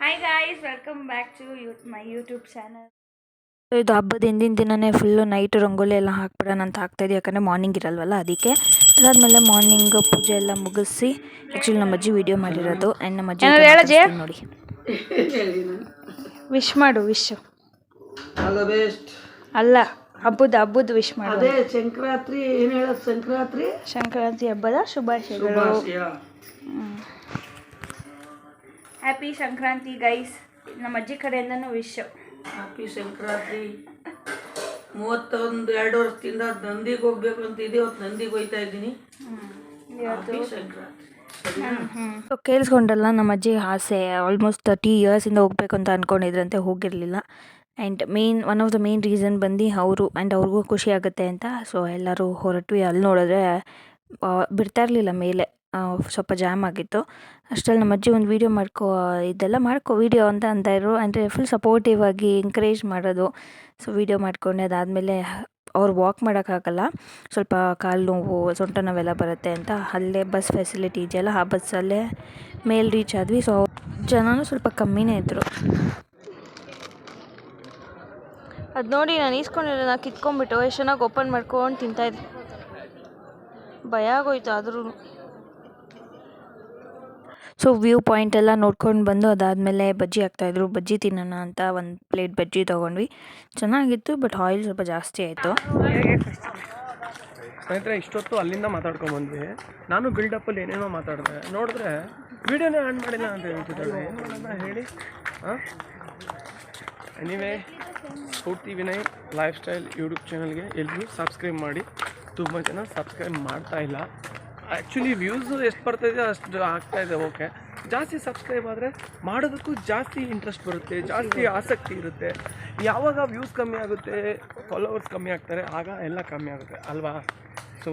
Hi guys, welcome back to my YouTube channel. ಇದು ಹಬ್ಬದ ಹಿಂದಿನ ದಿನವೇ ಫುಲ್ಲು ನೈಟ್ ರಂಗೋಲಿ ಎಲ್ಲ ಹಾಕ್ಬಿಡೋಣ ಅಂತ ಹಾಕ್ತಾಯಿದ್ದೆ, ಯಾಕಂದರೆ ಮಾರ್ನಿಂಗ್ ಇರಲ್ವಲ್ಲ ಅದಕ್ಕೆ. ಅದಾದಮೇಲೆ ಮಾರ್ನಿಂಗ್ ಪೂಜೆ ಎಲ್ಲ ಮುಗಿಸಿ ಆ್ಯಕ್ಚುಲಿ ನಮ್ಮ ಅಜ್ಜಿ ವೀಡಿಯೋ ಮಾಡಿರೋದು. ಆ್ಯಂಡ್ ನಮ್ಮ ಅಜ್ಜಿ ಮಾತಾಡ್ತೀನಿ ನೋಡಿ. ವಿಶ್ ಮಾಡು. Wish all the best. ಅಲ್ಲ, ಹಬ್ಬದ ವಿಶ್ ಮಾಡು. ಅದೇ ಸಂಕ್ರಾಂತಿ ಏನು ಹೇಳೋದು? ಸಂಕ್ರಾಂತಿ ಹಬ್ಬದ ಶುಭಾಶಯಗಳು. ಹ್ಯಾಪಿ ಸಂಕ್ರಾಂತಿ ಗೈಸ್, ನಮ್ಮ ಅಜ್ಜಿ ಕಡೆಯಿಂದನೂ ವಿಶ್. ಹ್ಯಾಪಿ ಸಂಕ್ರಾಂತಿ. 31-2 ವರ್ಷದಿಂದ ನಂದಿಗೆ ಹೋಗ್ಬೇಕು ಅಂತ ಇದೆ. ಇವತ್ತು ನಂದಿಗೆ ಹೋಗ್ತಾ ಇದ್ದೀನಿ. ಹ್ಯಾಪಿ ಸಂಕ್ರಾಂತಿ. ಸೊ ಕೇಳಿಸ್ಕೊಂಡ್ರಲ್ಲ, ನಮ್ಮ ಅಜ್ಜಿ ಆಸೆ ಆಲ್ಮೋಸ್ಟ್ 30 ಇಯರ್ಸಿಂದ ಹೋಗ್ಬೇಕು ಅಂತ ಅಂದ್ಕೊಂಡಿದ್ರಂತೆ, ಹೋಗಿರಲಿಲ್ಲ. And one of the main reason ಬಂದು ಅವ್ರಿಗೂ ಖುಷಿ ಆಗುತ್ತೆ ಅಂತ. ಸೊ ಎಲ್ಲರೂ ಹೊರಟ್ವಿ. ಅಲ್ಲಿ ನೋಡಿದ್ರೆ ಬಿಡ್ತಾ ಇರಲಿಲ್ಲ ಮೇಲೆ, ಸ್ವಲ್ಪ ಜಾಮ್ ಆಗಿತ್ತು. ಅಷ್ಟರಲ್ಲಿ ನಮ್ಮ ಅಜ್ಜಿ ಒಂದು ವೀಡಿಯೋ ಇದೆಲ್ಲ ಮಾಡ್ಕೊ ವೀಡಿಯೋ ಅಂತ ಅಂತಾಯಿದ್ರು. ಅಂದರೆ ಫುಲ್ ಸಪೋರ್ಟಿವ್ ಆಗಿ ಎಂಕರೇಜ್ ಮಾಡೋದು. ಸೊ ವೀಡಿಯೋ ಮಾಡ್ಕೊಂಡೆ. ಅದಾದಮೇಲೆ ಅವ್ರು ವಾಕ್ ಮಾಡೋಕ್ಕಾಗಲ್ಲ, ಸ್ವಲ್ಪ ಕಾಲು ನೋವು, ಸೊಂಟ ನೋವೆಲ್ಲ ಬರುತ್ತೆ ಅಂತ ಅಲ್ಲೇ ಬಸ್ ಫೆಸಿಲಿಟಿ ಇದೆಯಲ್ಲ, ಆ ಬಸ್ಸಲ್ಲೇ ಮೇಲೆ ರೀಚ್ ಆದ್ವಿ. ಸೊ ಜನನೂ ಸ್ವಲ್ಪ ಕಮ್ಮಿನೇ ಇದ್ದರು. ಅದು ನೋಡಿ ನಾನು ಈಸ್ಕೊಂಡಿರೋ ಕಿತ್ಕೊಂಡ್ಬಿಟ್ಟು ಎಷ್ಟು ಚೆನ್ನಾಗಿ ಓಪನ್ ಮಾಡ್ಕೊಂಡು ತಿಂತಾಯಿದ್ದೆ. ಭಯ ಆಗೋಯ್ತು ಆದ್ರೂ. ಸೊ ವ್ಯೂ ಪಾಯಿಂಟ್ ಎಲ್ಲ ನೋಡ್ಕೊಂಡು ಬಂದು ಅದಾದಮೇಲೆ ಬಜ್ಜಿ ಹಾಕ್ತಾಯಿದ್ರು. ಬಜ್ಜಿ ತಿನ್ನೋಣ ಅಂತ ಒಂದು ಪ್ಲೇಟ್ ಬಜ್ಜಿ ತೊಗೊಂಡ್ವಿ. ಚೆನ್ನಾಗಿತ್ತು, ಬಟ್ ಆಯಿಲ್ ಸ್ವಲ್ಪ ಜಾಸ್ತಿ ಆಯಿತು. ಸ್ನೇಹಿತರೆ, ಇಷ್ಟೊತ್ತು ಅಲ್ಲಿಂದ ಮಾತಾಡ್ಕೊಂಡ್ಬಂದ್ವಿ. ನಾನು ಬಿಲ್ಡಪ್ಪಲ್ಲಿ ಏನೇನೋ ಮಾತಾಡಿದೆ, ನೋಡಿದ್ರೆ ವೀಡಿಯೋನೇ ಆನ್ ಮಾಡಿಲ್ಲ ಅಂತ ಹೇಳ್ತಿದ್ದಾಳೆ. ಏನು ಮಾಡೋಣ ಹೇಳಿ? ಎನಿವೇ, ಸ್ಫೂರ್ತಿ ವಿನಯ್ ಲೈಫ್ ಸ್ಟೈಲ್ ಯೂಟ್ಯೂಬ್ ಚಾನಲ್ಗೆ ಎಲ್ಲರೂ ಸಬ್ಸ್ಕ್ರೈಬ್ ಮಾಡಿ. ತುಂಬ ಜನ ಸಬ್ಸ್ಕ್ರೈಬ್ ಮಾಡ್ತಾ ಇಲ್ಲ. ಆ್ಯಕ್ಚುಲಿ ವ್ಯೂಸು ಎಷ್ಟು ಬರ್ತಾಯಿದೆ ಅಷ್ಟು ಆಗ್ತಾಯಿದೆ, ಓಕೆ. ಜಾಸ್ತಿ ಸಬ್ಸ್ಕ್ರೈಬ್ ಆದರೆ ಮಾಡೋದಕ್ಕೂ ಜಾಸ್ತಿ ಇಂಟ್ರೆಸ್ಟ್ ಬರುತ್ತೆ, ಜಾಸ್ತಿ ಆಸಕ್ತಿ ಇರುತ್ತೆ. ಯಾವಾಗ ವ್ಯೂಸ್ ಕಮ್ಮಿ ಆಗುತ್ತೆ, ಫಾಲೋವರ್ಸ್ ಕಮ್ಮಿ ಆಗ್ತಾರೆ, ಆಗ ಎಲ್ಲ ಕಮ್ಮಿ ಆಗುತ್ತೆ ಅಲ್ವಾ? ಸೊ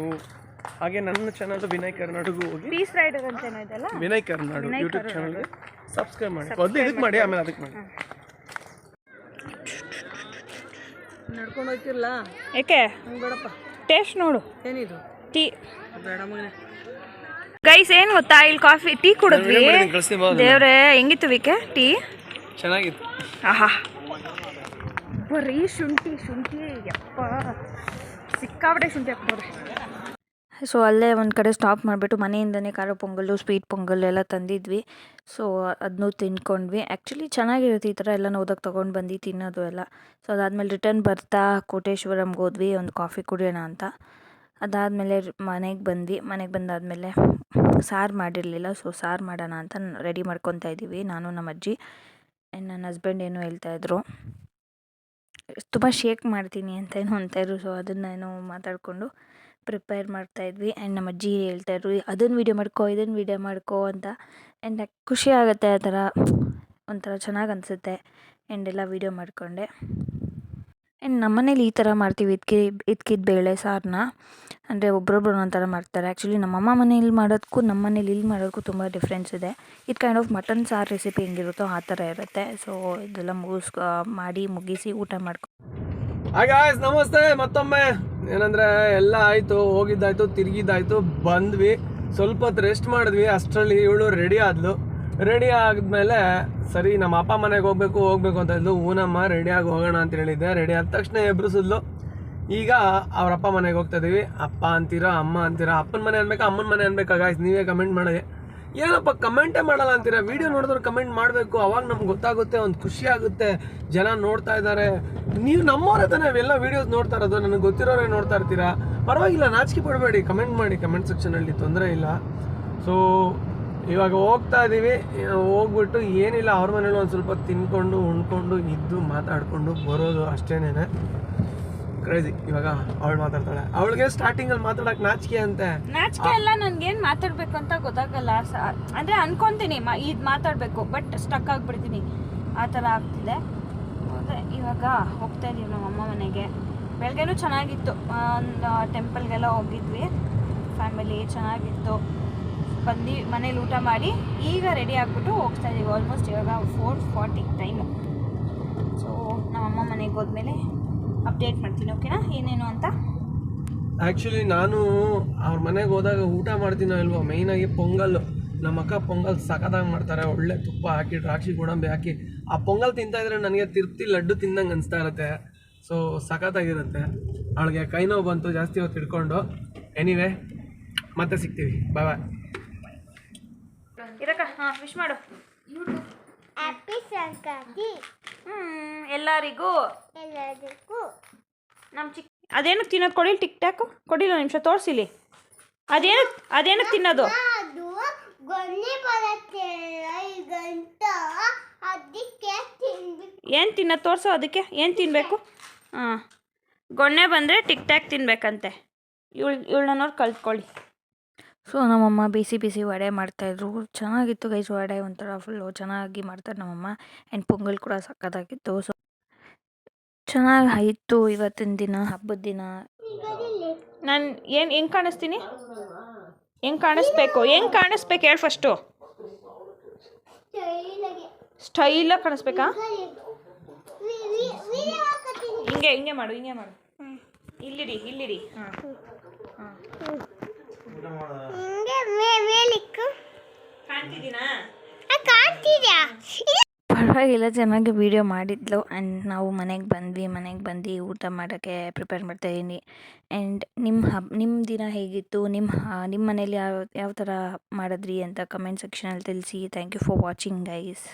ಹಾಗೆ ನನ್ನ ಚಾನಲ್ ವಿನಯ್ ಕರ್ನಾಟಕ ಹೋಗಿ ಪೀಸ್ ರೈಡರ್ ಅಂತ ಏನಿದೆಯಲ್ಲ, ವಿನಯ್ ಕರ್ನಾಟಕ ಯೂಟ್ಯೂಬ್ ಚಾನಲ್ಗೆ ಸಬ್ಸ್ಕ್ರೈಬ್ ಮಾಡಿ. ಮೊದಲು ಇದಕ್ಕೆ ಮಾಡಿ, ಆಮೇಲೆ ಅದಕ್ಕೆ ಮಾಡಿ. ನಡ್ಕೊಂಡು ಹೋಗ್ತಿರಲ್ಲ? ಏಕೆ ಬೇಡಪ್ಪ, ಟೇಸ್ಟ್ ನೋಡು. ಏನಿದು? ಟೀ. ಬೇಡ ಮಗನೇ. ಗೈಸ್, ಏನು ಗೊತ್ತಾ, ಇಲ್ಲಿ ಕಾಫಿ ಟೀ ಕುಡಿದ್ವಿ. ದೇವ್ರೆ, ಹೆಂಗಿತ್ತು ವಿಕೆ ಟೀ? ಚೆನ್ನಾಗಿತ್ತು. ಆಹಾ, ಬರೀ ಶುಂಠಿ ಯಪ್ಪ, ಸಿಕ್ಕಾಬಿಟ್ಟೆ ಶುಂಠಿ ಹಾಕ್ಬೋರಿ. ಸೊ ಅಲ್ಲೇ ಒಂದು ಕಡೆ ಸ್ಟಾಪ್ ಮಾಡಿಬಿಟ್ಟು ಮನೆಯಿಂದನೇ ಖಾರ ಪೊಂಗಲ್ಲು, ಸ್ವೀಟ್ ಪೊಂಗಲ್ ಎಲ್ಲ ತಂದಿದ್ವಿ. ಸೊ ಅದನ್ನೂ ತಿನ್ಕೊಂಡ್ವಿ. ಆ್ಯಕ್ಚುಲಿ ಚೆನ್ನಾಗಿರುತ್ತೆ ಈ ಥರ ಎಲ್ಲ ಹೋದಾಗ ತೊಗೊಂಡು ಬಂದು ತಿನ್ನೋದು ಎಲ್ಲ. ಸೊ ಅದಾದಮೇಲೆ ರಿಟರ್ನ್ ಬರ್ತಾ ಕೋಟೇಶ್ವರಂಗೆ ಹೋದ್ವಿ ಒಂದು ಕಾಫಿ ಕುಡಿಯೋಣ ಅಂತ. ಅದಾದಮೇಲೆ ಮನೆಗೆ ಬಂದಾದಮೇಲೆ ಸಾರು ಮಾಡಿರಲಿಲ್ಲ. ಸೊ ಸಾರು ಮಾಡೋಣ ಅಂತ ರೆಡಿ ಮಾಡ್ಕೊತಾ ಇದ್ದೀವಿ, ನಾನು ನಮ್ಮ ಅಜ್ಜಿ. ಆ್ಯಂಡ್ ನನ್ನ ಹಸ್ಬೆಂಡ್ ಏನೋ ಹೇಳ್ತಾಯಿದ್ರು, ತುಂಬ ಶೇಕ್ ಮಾಡ್ತೀನಿ ಅಂತ ಏನೋ ಅಂತಾಯಿದ್ರು. ಸೊ ಅದನ್ನು ಮಾತಾಡಿಕೊಂಡು ಪ್ರಿಪೇರ್ ಮಾಡ್ತಾಯಿದ್ವಿ. ಆ್ಯಂಡ್ ನಮ್ಮ ಅಜ್ಜಿ ಹೇಳ್ತಾಯಿದ್ರು, ಅದನ್ನು ವೀಡಿಯೋ ಮಾಡ್ಕೊ, ಇದನ್ನು ವೀಡಿಯೋ ಮಾಡ್ಕೊ ಅಂತ. ಆ್ಯಂಡ್ ಖುಷಿ ಆಗುತ್ತೆ, ಆ ಥರ ಒಂಥರ ಚೆನ್ನಾಗಿ ಅನಿಸುತ್ತೆ. ಆ್ಯಂಡ್ ಎಲ್ಲ ವೀಡಿಯೋ ಮಾಡಿಕೊಂಡೆ. ಆ್ಯಂಡ್ ನಮ್ಮನೇಲಿ ಈ ಥರ ಮಾಡ್ತೀವಿ, ಇದ್ಕಿದ ಬೇಳೆ ಸಾರನ್ನ. ಅಂದರೆ ಒಬ್ಬರೊಬ್ರು ಒಂಥರ ಮಾಡ್ತಾರೆ. ಆ್ಯಕ್ಚುಲಿ ನಮ್ಮಮ್ಮ ಮನೇಲಿ ಮಾಡೋದಕ್ಕೂ ನಮ್ಮ ಮನೇಲಿ ಇಲ್ಲಿ ಮಾಡೋದಕ್ಕೂ ತುಂಬ ಡಿಫ್ರೆನ್ಸ್ ಇದೆ. ಇದು ಕೈಂಡ್ ಆಫ್ ಮಟನ್ ಸಾರು ರೆಸಿಪಿ ಹೆಂಗಿರುತ್ತೋ ಆ ಥರ ಇರುತ್ತೆ. ಸೊ ಇದೆಲ್ಲ ಮುಗಿಸಿ ಊಟ ಮಾಡ್ಕೊ. ಹಾಯ್ ಗಾಯ್ಸ್, ನಮಸ್ತೆ ಮತ್ತೊಮ್ಮೆ. ಏನಂದರೆ ಎಲ್ಲ ಆಯಿತು, ಹೋಗಿದ್ದಾಯಿತು, ತಿರುಗಿದ್ದಾಯಿತು, ಬಂದ್ವಿ. ಸ್ವಲ್ಪ ಹೊತ್ತು ರೆಸ್ಟ್ ಮಾಡಿದ್ವಿ. ಅಷ್ಟರಲ್ಲಿ ಇವಳು ರೆಡಿ ಆದಮೇಲೆ ಸರಿ ನಮ್ಮ ಅಪ್ಪ ಮನೆಗೆ ಹೋಗ್ಬೇಕು ಅಂತ ಇದ್ಲು. ಊನಮ್ಮ ರೆಡಿಯಾಗಿ ಹೋಗೋಣ ಅಂತ ಹೇಳಿದ್ದೆ. ರೆಡಿ ಆದ ತಕ್ಷಣ ಎಬ್ರಿಸಿದ್ಲು. ಈಗ ಅವ್ರ ಅಪ್ಪ ಮನೆಗೆ ಹೋಗ್ತಾ ಇದೀವಿ. ಅಪ್ಪ ಅಂತೀರಾ, ಅಮ್ಮ ಅಂತೀರಾ, ಅಪ್ಪನ ಮನೆ ಅನ್ಬೇಕಾ, ಅಮ್ಮನ ಮನೆ ಅನ್ಬೇಕಾ? ಗಾಯ್ಸ್, ನೀವೇ ಕಮೆಂಟ್ ಮಾಡಿ. ಏನಪ್ಪ ಕಮೆಂಟೇ ಮಾಡಲ್ಲ ಅಂತೀರಾ? ವೀಡಿಯೋ ನೋಡಿದ್ರೆ ಕಮೆಂಟ್ ಮಾಡಬೇಕು, ಅವಾಗ ನಮ್ಗೆ ಗೊತ್ತಾಗುತ್ತೆ, ಒಂದು ಖುಷಿ ಆಗುತ್ತೆ. ಜನ ನೋಡ್ತಾ ಇದ್ದಾರೆ. ನೀವು ನಮ್ಮವರೇ ತಾನೇ ಎಲ್ಲ ವೀಡಿಯೋಸ್ ನೋಡ್ತಾ ಇರೋದು, ನನಗೆ ಗೊತ್ತಿರೋರೇ ನೋಡ್ತಾ ಇರ್ತೀರಾ. ಪರವಾಗಿಲ್ಲ, ನಾಚಿಕೆ ಪಡಬೇಡಿ, ಕಮೆಂಟ್ ಮಾಡಿ ಕಮೆಂಟ್ ಸೆಕ್ಷನಲ್ಲಿ, ತೊಂದರೆ ಇಲ್ಲ. ಸೊ ಇವಾಗ ಹೋಗ್ತಾ ಇದ್ದೀವಿ. ಹೋಗ್ಬಿಟ್ಟು ಏನಿಲ್ಲ, ಅವ್ರ ಮನೇಲಿ ಒಂದು ಸ್ವಲ್ಪ ತಿನ್ಕೊಂಡು ಉಣ್ಕೊಂಡು ಇದ್ದು ಮಾತಾಡಿಕೊಂಡು ಬರೋದು ಅಷ್ಟೇನೇನೆ. ಕ್ರೇಜಿ. ಇವಾಗ ಅವಳು ಮಾತಾಡ್ತಾಳೆ. ಅವಳಿಗೆ ಸ್ಟಾರ್ಟಿಂಗಲ್ಲಿ ಮಾತಾಡೋಕೆ ನಾಚಿಕೆ ಅಂತೆ. ನಾಚಿಕೆ ಎಲ್ಲ, ನನಗೇನು ಮಾತಾಡಬೇಕು ಅಂತ ಗೊತ್ತಾಗಲ್ಲ. ಅಂದರೆ ಅನ್ಕೊತೀನಿ ಇದು ಮಾತಾಡಬೇಕು, ಬಟ್ ಸ್ಟಕ್ ಆಗಿಬಿಡ್ತೀನಿ, ಆ ಥರ ಆಗ್ತಿದೆ. ಮತ್ತು ಇವಾಗ ಹೋಗ್ತಾ ಇದ್ದೀವಿ ನಮ್ಮ ಅಮ್ಮ ಮನೆಗೆ. ಬೆಳಗ್ಗೆನೂ ಚೆನ್ನಾಗಿತ್ತು, ಒಂದು ಟೆಂಪಲ್ಗೆಲ್ಲ ಹೋಗಿದ್ವಿ ಫ್ಯಾಮಿಲಿ, ಚೆನ್ನಾಗಿತ್ತು. ಬಂದು ಮನೇಲಿ ಊಟ ಮಾಡಿ ಈಗ ರೆಡಿ ಆಗಿಬಿಟ್ಟು ಹೋಗ್ತಾ ಇದ್ದೀವಿ. ಆಲ್ಮೋಸ್ಟ್ ಇವಾಗ 4:40 ಟೈಮು. ಸೊ ನಮ್ಮಮ್ಮ ಮನೆಗೆ ಹೋದ್ಮೇಲೆ ಅಪ್ಡೇಟ್ ಮಾಡ್ತೀನಿ, ಓಕೆನಾ, ಏನೇನು ಅಂತ. ಆ್ಯಕ್ಚುಲಿ ನಾನು ಅವ್ರ ಮನೆಗೆ ಹೋದಾಗ ಊಟ ಮಾಡ್ತೀನೋ ಇಲ್ವೋ, ಮೈನಾಗಿ ಪೊಂಗಲ್ಲು ನಮ್ಮ ಅಕ್ಕ ಪೊಂಗಲ್ ಸಖತ್ತಾಗಿ ಮಾಡ್ತಾರೆ, ಒಳ್ಳೆ ತುಪ್ಪ ಹಾಕಿ ದ್ರಾಕ್ಷಿ ಗೋಡಂಬಿ ಹಾಕಿ. ಆ ಪೊಂಗಲ್ ತಿಂತಾಯಿದ್ರೆ ನನಗೆ ತಿರುಪ್ತಿ ಲಡ್ಡು ತಿಂದಂಗೆ ಅನಿಸ್ತಾ ಇರುತ್ತೆ. ಸೊ ಸಖತ್ತಾಗಿರುತ್ತೆ. ಅವಳಿಗೆ ಕೈ ನೋವು ಬಂತು ಜಾಸ್ತಿ ಹೊತ್ತು ಹಿಡ್ಕೊಂಡು. ಎನಿವೆ ಮತ್ತೆ ಸಿಗ್ತೀವಿ, ಬಾಯ್ ಬಾಯ್. ಇರಕ್ಕ ಹಾಂ ವಿಶ್ ಮಾಡು. ಹ್ಯಾಪಿ ಸಂಕ್ರಾಂತಿ ಎಲ್ಲರಿಗೂ. ಎಲ್ಲರಿಗೂ. ನಮ್ಮ ಅದೇನು ತಿನ್ನೋದು ಕೊಡಿಲಿ, ಟಿಕ್ ಟಾಕು ಕೊಡಿಲ್ಲ ನಿಮಿಷ ತೋರಿಸಿಲಿ. ಅದೇನು ತಿನ್ನೋದು? ಅದು ಗೊನ್ನೆ ಬರುತ್ತೆ ಈಗಂತ ಅದಕ್ಕೆ ತಿನ್ಬೇಕು. ಏನು ತಿನ್ನೋದು ತೋರಿಸು, ಅದಕ್ಕೆ ಏನು ತಿನ್ನಬೇಕು? ಹಾಂ, ಗೊಣ್ಣೆ ಬಂದರೆ ಟಿಕ್ ಟಾಕ್ ತಿನ್ಬೇಕಂತೆ. ಇವಳನ್ನ ನೋಡಿ ಕಲ್ತ್ಕೊಳ್ಳಿ. ಸೊ ನಮ್ಮಮ್ಮ ಬಿಸಿ ಬಿಸಿ ವಡೆ ಮಾಡ್ತಾಯಿದ್ರು, ಚೆನ್ನಾಗಿತ್ತು ಗೈಸ್. ವಡೆ ಒಂಥರ ಫುಲ್ಲು ಚೆನ್ನಾಗಿ ಮಾಡ್ತಾರೆ ನಮ್ಮಮ್ಮ. ಆ್ಯಂಡ್ ಪೊಂಗಲ್ ಕೂಡ ಸಕ್ಕತ್ತಾಗಿತ್ತು. ಸೊ ಚೆನ್ನಾಗಿ ಆಯಿತು ಇವತ್ತಿನ ದಿನ, ಹಬ್ಬದ ದಿನ. ನಾನು ಹೆಂಗೆ ಕಾಣಿಸ್ತೀನಿ? ಹೆಂಗೆ ಕಾಣಿಸ್ಬೇಕು ಹೇಳಿ ಫಸ್ಟು. ಸ್ಟೈಲಾಗಿ ಕಾಣಿಸ್ಬೇಕಾ? ಹಿಂಗೆ ಮಾಡು. ಇಲ್ಲಿಡಿ. ಹಾಂ ಕಾಣ್ತಿದ್ದೀನಾ? ಪರವಾಗಿಲ್ಲ, ಚೆನ್ನಾಗಿ ವೀಡಿಯೋ ಮಾಡಿದ್ಲು. ಆ್ಯಂಡ್ ನಾವು ಮನೆಗೆ ಬಂದು ಊಟ ಮಾಡೋಕ್ಕೆ ಪ್ರಿಪೇರ್ ಮಾಡ್ತಾಯಿದ್ದೀನಿ. ಆ್ಯಂಡ್ ನಿಮ್ಮ ದಿನ ಹೇಗಿತ್ತು? ನಿಮ್ಮ ಮನೇಲಿ ಯಾವ ಥರ ಮಾಡಿದ್ರಿ ಅಂತ ಕಮೆಂಟ್ ಸೆಕ್ಷನಲ್ಲಿ ತಿಳಿಸಿ. Thank you for watching guys.